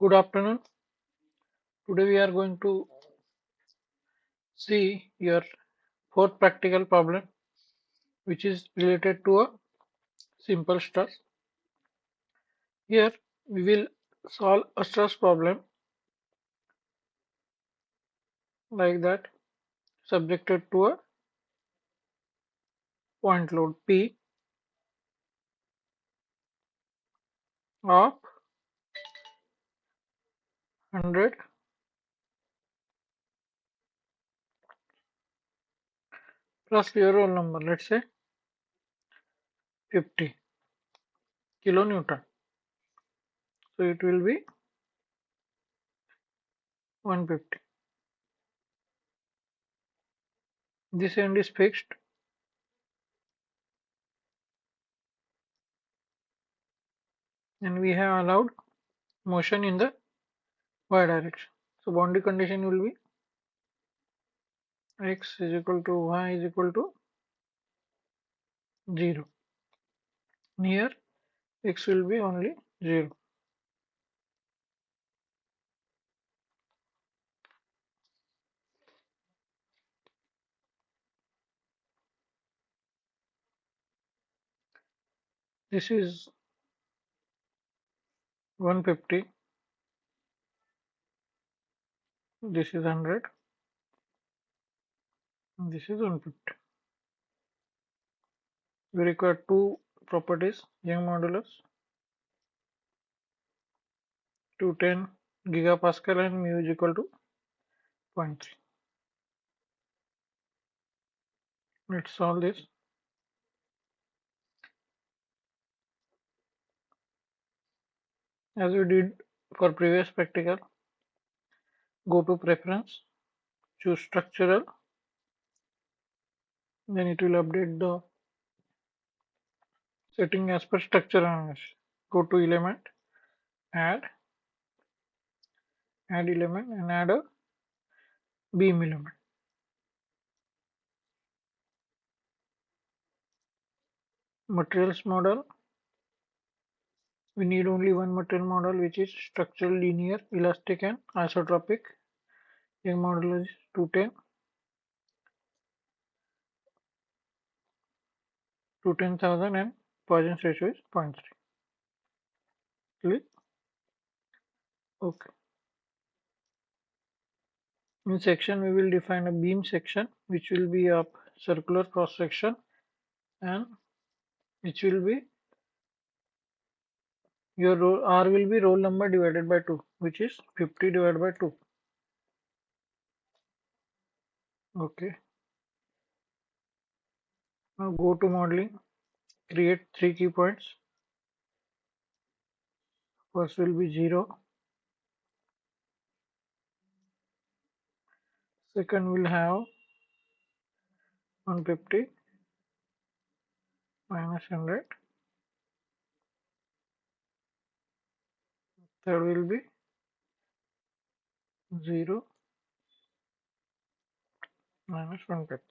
Good afternoon. Today we are going to see your fourth practical problem, which is related to a simple stress. Here we will solve a stress problem like that, subjected to a point load P of 100 plus your roll number, let's say 50 kilonewton. So it will be 150. This end is fixed and we have allowed motion in the y direction. So boundary condition will be x is equal to y is equal to 0. Here x will be only 0. This is 150, this is 100, this is 150. We require two properties, Young modulus 210 gigapascal and mu is equal to 0.3. Let's solve this. As we did for previous practical, go to preference, choose structural, then it will update the setting as per structure analysis. Go to element, add element and add a beam element. Materials model, we need only one material model, which is structural, linear, elastic and isotropic. Young modulus is 210 to 10,000 and Poisson's ratio is 0.3. Click OK. In section we will define a beam section which will be a circular cross section and which will be your R will be roll number divided by 2, which is 50 divided by 2. Okay. Now go to modeling, create 3 key points. First will be 0. Second will have 150 minus 100. Third will be 0 minus 150.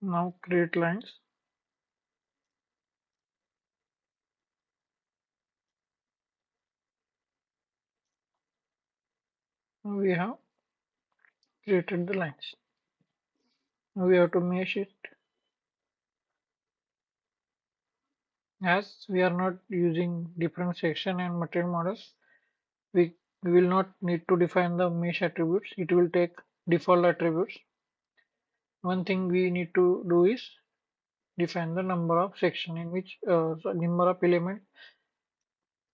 Now create lines. Now we have created the lines. Now we have to mesh it. As we are not using different section and material models, we will not need to define the mesh attributes. It will take default attributes. One thing we need to do is define the number of section in which number of element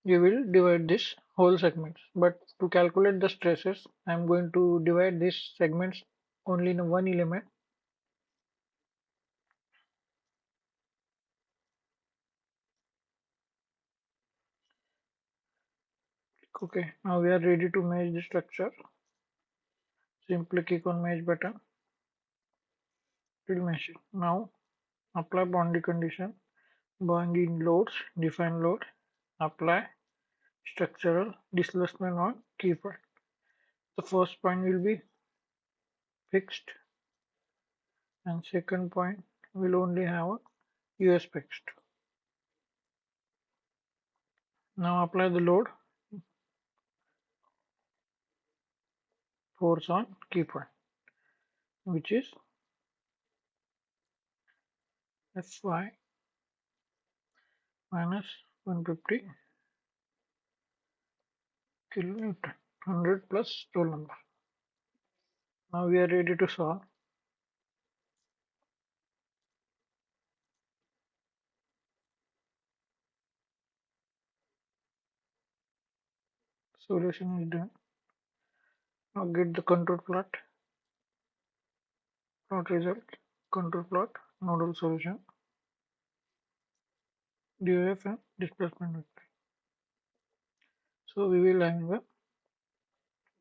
you will divide this whole segments. But to calculate the stresses, I am going to divide these segments only in one element. Okay, now we are ready to mesh the structure. Simply click on mesh button. It will mesh it. Now apply boundary condition. Boundary loads, define load, apply structural displacement on key point. The first point will be fixed, and second point will only have a US fixed. Now apply the load force on key point, which is Fy minus 150 kilonewton, 100 plus roll number. Now we are ready to solve. Solution is done. Now get the control plot result, control plot, nodal solution, DOF and displacement vector. So we will have a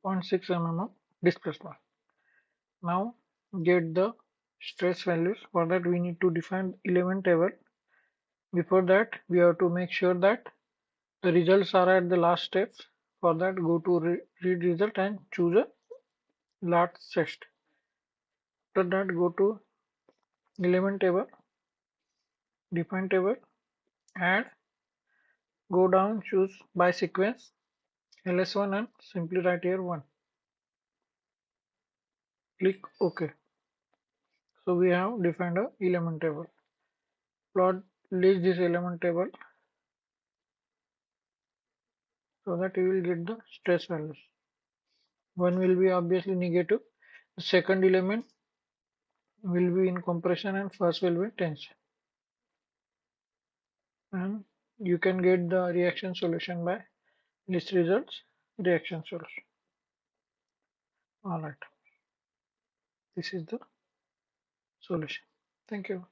0.6 mm of displacement. Now get the stress values. For that we need to define element table. Before that we have to make sure that the results are at the last step. For that go to read result and choose a last test. After that go to element table, define table, add, go down, choose by sequence LS1 and simply write here 1. Click OK. So we have defined a element table. Plot list this element table so that you will get the stress values. One will be obviously negative. The second element will be in compression and first will be tension. And you can get the reaction solution by list results, reaction solution. Alright, this is the solution. Thank you.